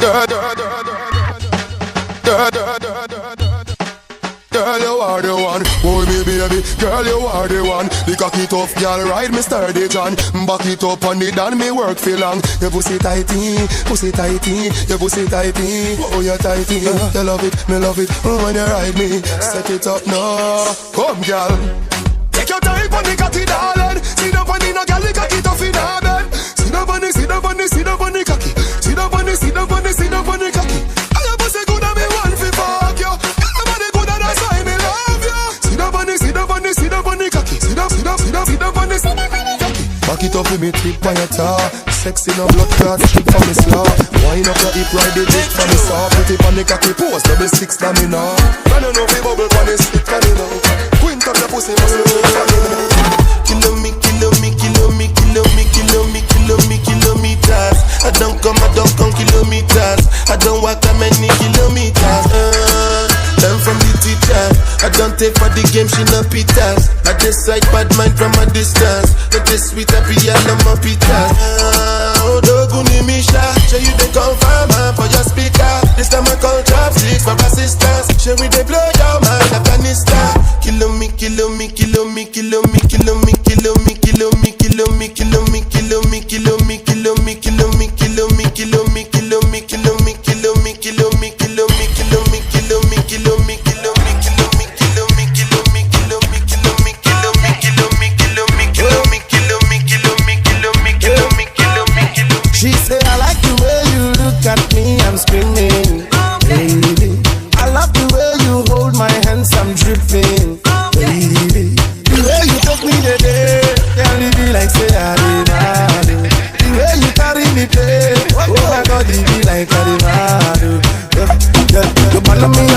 Girl, you are the one. Hold me, baby. Girl, you are the one. The cocky tough, girl, ride me sturdy John. Back it up on the dan, me work for long. Your pussy tighty, pussy tighty. Your pussy tighty, oh you tighty. You love it, me love it. When you ride me, set it up now. Come, girl. Take your time on the cocky, darling. Sit up on the no girl, the cocky tough in her bed. Sit up on the, sit up on the, sit up on the cocky. Sit up on the, sit up on the, sit up on the cocky. I your pussy good and me want fi fuck you. Sit up on the cocky. Sit up on the cocky. Back it up with me, tip on your top. Sexy no blood clot, strip from me slaw. Wind up your hip, ride the dick from me saw. Put it on the cocky, pose, double six damn me now. I don't know if you bubble on the stick for me now. Quint up your pussy, must look for me now. Kilometers. I don't come kilometers. I don't walk that many kilometers. Learn from the teacher. I don't take for the game, she no pitas. I decide bad mind from a distance. Not this sweet happy, all of my pitas. Oh, Doguni Misha, show you the confirm for your speaker. This time I call chopsticks for assistance. Show we they blow your mind, Afghanistan. Kill me. She say I like the way you look at me, I'm screaming. Baby, I love the way you hold my hands, I'm dripping. Baby, the way you take me today, can't leave me like say I did. The way you carry me play, oh my God, it be like I did. You follow me.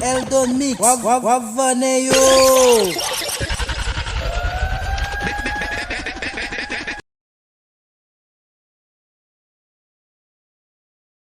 Eldonmix, wavane yo.